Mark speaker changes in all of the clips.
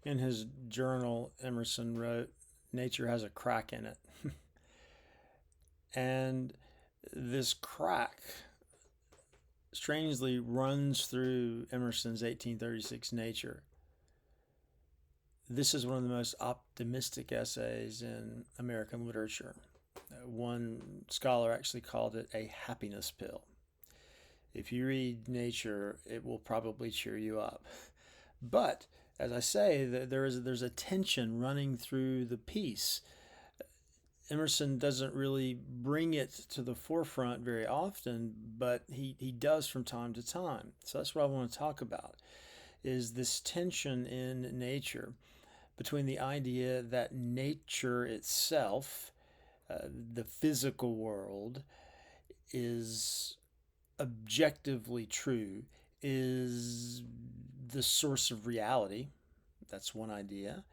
Speaker 1: In his journal, Emerson wrote, "Nature has a crack in it." And this crack strangely runs through Emerson's 1836 Nature. This is one of the most optimistic essays in American literature. One scholar actually called it a happiness pill. If you read Nature, it will probably cheer you up. But as I say, there's a tension running through the piece. Emerson doesn't really bring it to the forefront very often, but he does from time to time. So that's what I want to talk about, is this tension in nature between the idea that nature itself, the physical world, is objectively true, is the source of reality. That's one idea.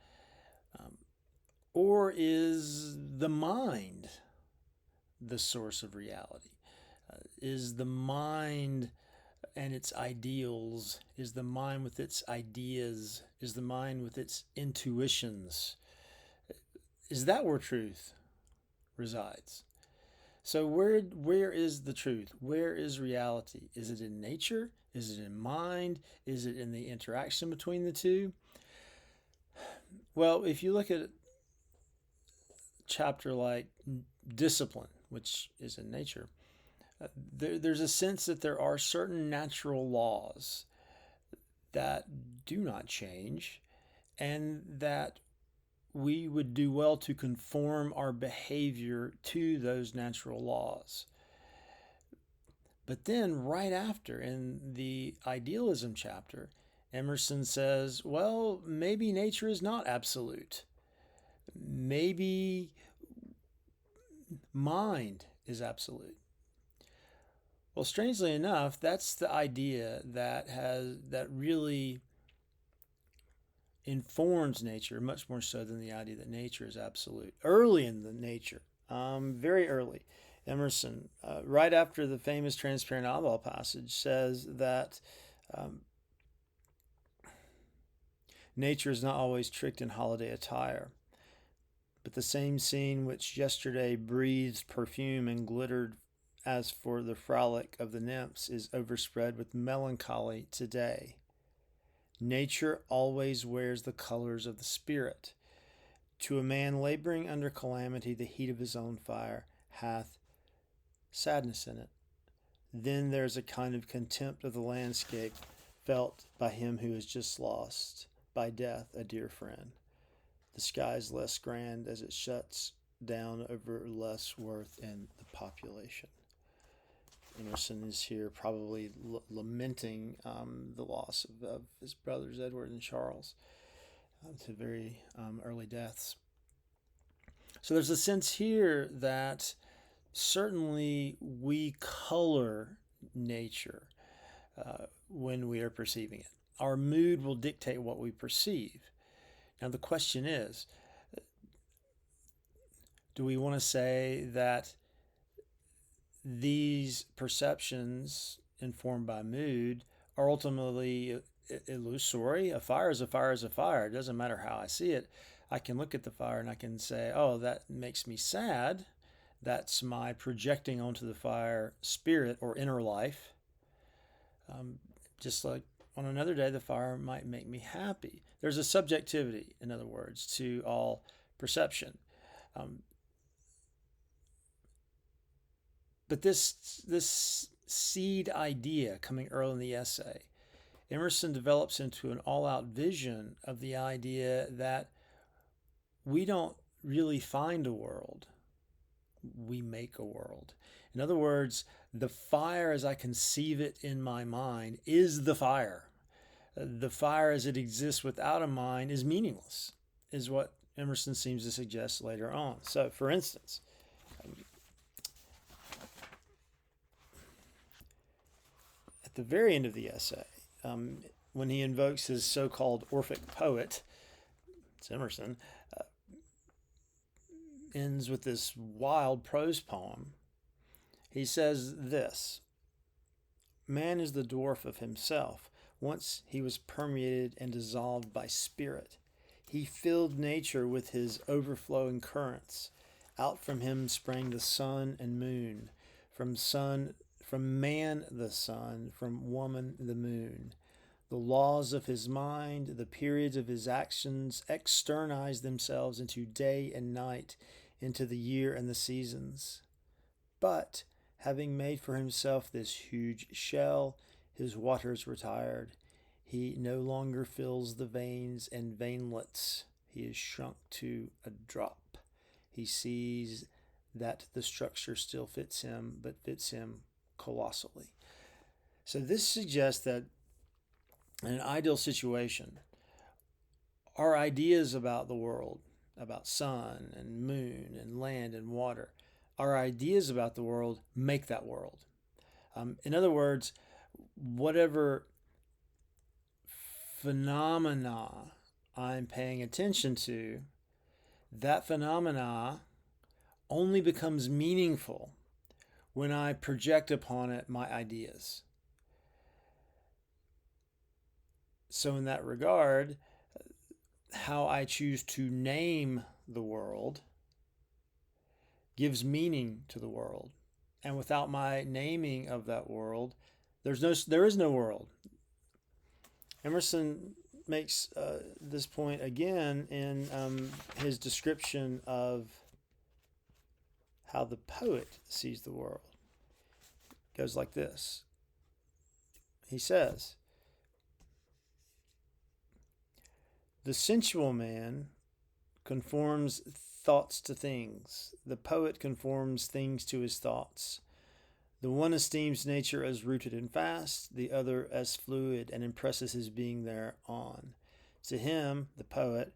Speaker 1: Um, or is the mind the source of reality? Is the mind and its ideals, is the mind with its ideas, is the mind with its intuitions? Is that where truth resides? So where is the truth? Where is reality? Is it in nature? Is it in mind? Is it in the interaction between the two? Well, if you look at a chapter like discipline, which is in nature, there's a sense that there are certain natural laws that do not change, and that we would do well to conform our behavior to those natural laws. But then, right after, in the idealism chapter, Emerson says, well, maybe nature is not absolute. Maybe mind is absolute. Well, strangely enough, that's the idea that really informs nature much more so than the idea that nature is absolute. Early in the nature, very early, Emerson, right after the famous transparent eyeball passage, says that um, nature is not always tricked in holiday attire, but the same scene which yesterday breathed perfume and glittered as for the frolic of the nymphs is overspread with melancholy today. Nature always wears the colors of the spirit. To a man laboring under calamity, the heat of his own fire hath sadness in it. Then there's a kind of contempt of the landscape felt by him who is just lost, by death, a dear friend. The sky is less grand as it shuts down over less worth in the population. Emerson is here probably lamenting the loss of his brothers Edward and Charles to very early deaths. So there's a sense here that certainly we color nature when we are perceiving it. Our mood will dictate what we perceive. Now the question is, do we want to say that these perceptions informed by mood are ultimately illusory? A fire is a fire is a fire. It doesn't matter how I see it. I can look at the fire and I can say, oh, that makes me sad. That's my projecting onto the fire spirit or inner life. Just like on another day, the fire might make me happy. There's a subjectivity, in other words, to all perception. But this seed idea coming early in the essay, Emerson develops into an all-out vision of the idea that we don't really find a world. We make a world. In other words, the fire as I conceive it in my mind is the fire. The fire as it exists without a mind is meaningless, is what Emerson seems to suggest later on. So, for instance, at the very end of the essay, when he invokes his so-called Orphic poet, it's Emerson, ends with this wild prose poem. He says this: man is the dwarf of himself. Once he was permeated and dissolved by spirit. He filled nature with his overflowing currents. Out from him sprang the sun and moon, from man the sun, from woman the moon. The laws of his mind, the periods of his actions externize themselves into day and night, into the year and the seasons. But, having made for himself this huge shell, his waters retired. He no longer fills the veins and veinlets. He is shrunk to a drop. He sees that the structure still fits him, but fits him colossally. So this suggests that in an ideal situation, our ideas about the world, about sun and moon and land and water, our ideas about the world make that world. In other words, whatever phenomena I'm paying attention to, that phenomena only becomes meaningful when I project upon it my ideas. So in that regard, how I choose to name the world gives meaning to the world. And without my naming of that world, there is no world. Emerson makes this point again in his description of how the poet sees the world. It goes like this. He says, "The sensual man conforms thoughts to things. The poet conforms things to his thoughts. The one esteems nature as rooted and fast, the other as fluid, and impresses his being thereon. To him, the poet,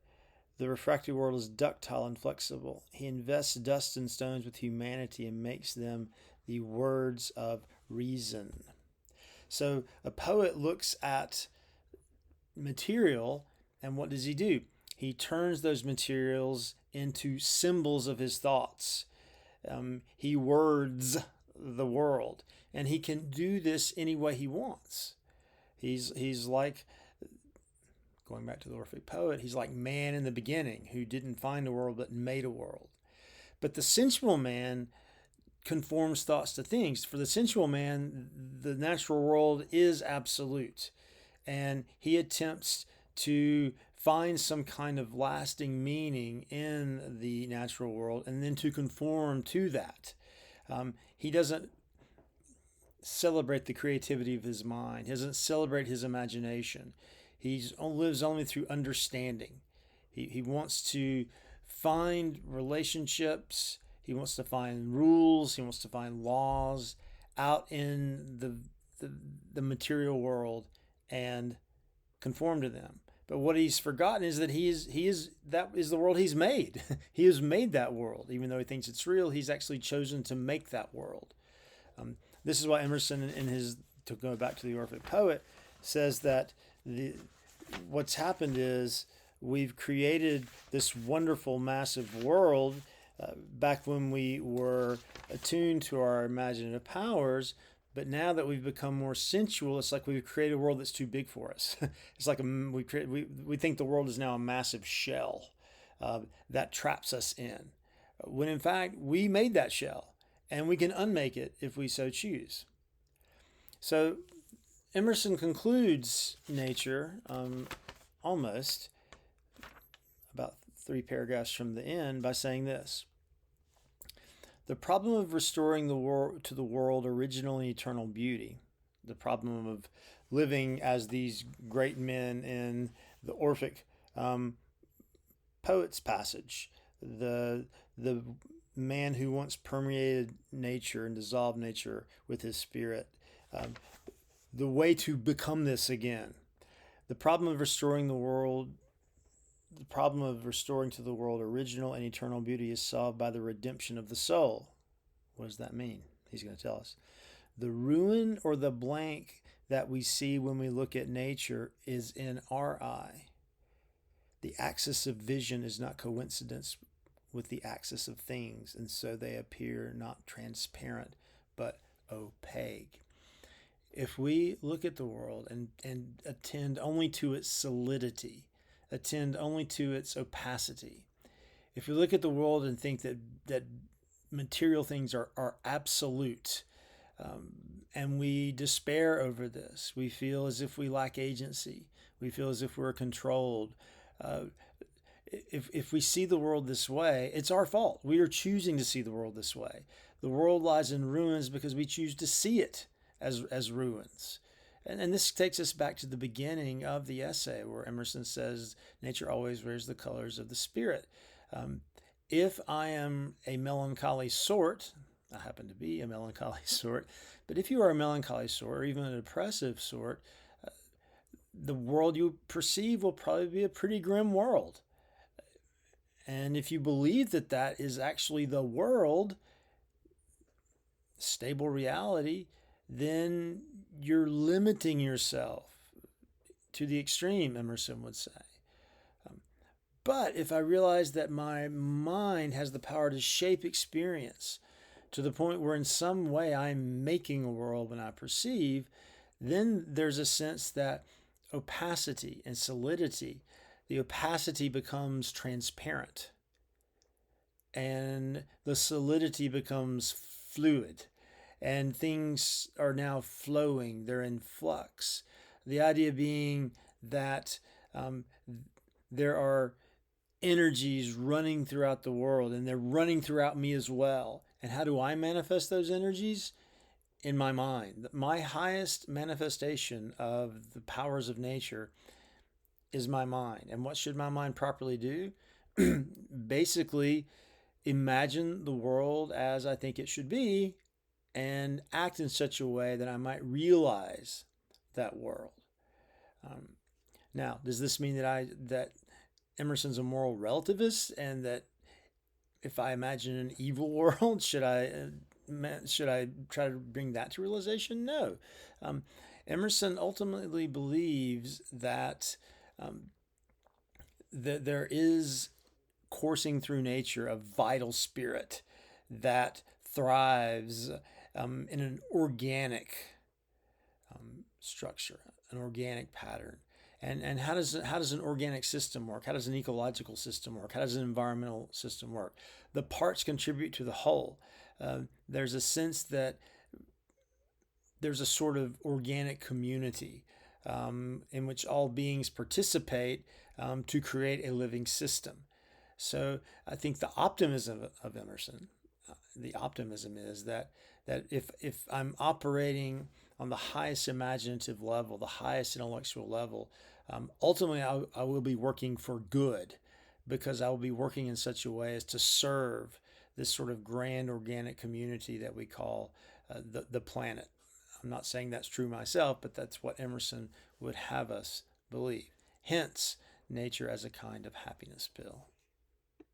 Speaker 1: the refractory world is ductile and flexible. He invests dust and stones with humanity and makes them the words of reason." So a poet looks at material, and what does he do? He turns those materials into symbols of his thoughts. He words the world, and he can do this any way he wants. He's like, going back to the Orphic poet, he's like man in the beginning who didn't find a world but made a world. But the sensual man conforms thoughts to things. For the sensual man, the natural world is absolute, and he attempts to find some kind of lasting meaning in the natural world and then to conform to that. He doesn't celebrate the creativity of his mind. He doesn't celebrate his imagination. He lives only through understanding. He wants to find relationships. He wants to find rules. He wants to find laws out in the material world and conform to them. But what he's forgotten is that that is the world he's made. He has made that world. Even though he thinks it's real, he's actually chosen to make that world. This is why Emerson, to go back to the Orphic poet, says that what's happened is we've created this wonderful, massive world back when we were attuned to our imaginative powers. But now that we've become more sensual, it's like we've created a world that's too big for us. It's like we think the world is now a massive shell that traps us in, when in fact we made that shell, and we can unmake it if we so choose. So Emerson concludes nature almost about 3 paragraphs from the end by saying this: "The problem of restoring to the world original and eternal beauty, the problem of living as these great men in the Orphic poet's passage, the man who once permeated nature and dissolved nature with his spirit, the way to become this again, the problem of restoring to the world original and eternal beauty is solved by the redemption of the soul." What does that mean? He's going to tell us. "The ruin or the blank that we see when we look at nature is in our eye. The axis of vision is not coincidence with the axis of things, and so they appear not transparent, but opaque." If we look at the world and attend only to its solidity, attend only to its opacity. If we look at the world and think that material things are absolute, and we despair over this, we feel as if we lack agency, we feel as if we're controlled. Uh, if we see the world this way, it's our fault. We are choosing to see the world this way. The world lies in ruins because we choose to see it as ruins. And this takes us back to the beginning of the essay where Emerson says, nature always wears the colors of the spirit. Um, if I am a melancholy sort, I happen to be a melancholy sort, but if you are a melancholy sort or even a depressive sort, the world you perceive will probably be a pretty grim world. And if you believe that that is actually the world, stable reality, then you're limiting yourself to the extreme, Emerson would say. But if I realize that my mind has the power to shape experience to the point where in some way I'm making a world when I perceive, then there's a sense that opacity and solidity, the opacity becomes transparent and the solidity becomes fluid and things are now flowing, they're in flux. The idea being that there are energies running throughout the world and they're running throughout me as well. And how do I manifest those energies? In my mind. My highest manifestation of the powers of nature is my mind. And what should my mind properly do? Basically, imagine the world as I think it should be and act in such a way that I might realize that world. Now, does this mean that Emerson's a moral relativist and that if I imagine an evil world, should I try to bring that to realization? No. Emerson ultimately believes that that there is coursing through nature a vital spirit that thrives in an organic structure, an organic pattern. And how does an organic system work? How does an ecological system work? How does an environmental system work? The parts contribute to the whole. There's a sense that there's a sort of organic community in which all beings participate to create a living system. So I think the optimism of Emerson, the optimism is that if I'm operating on the highest imaginative level, the highest intellectual level, ultimately I will be working for good because I will be working in such a way as to serve this sort of grand organic community that we call the planet. I'm not saying that's true myself, but that's what Emerson would have us believe. Hence, nature as a kind of happiness pill.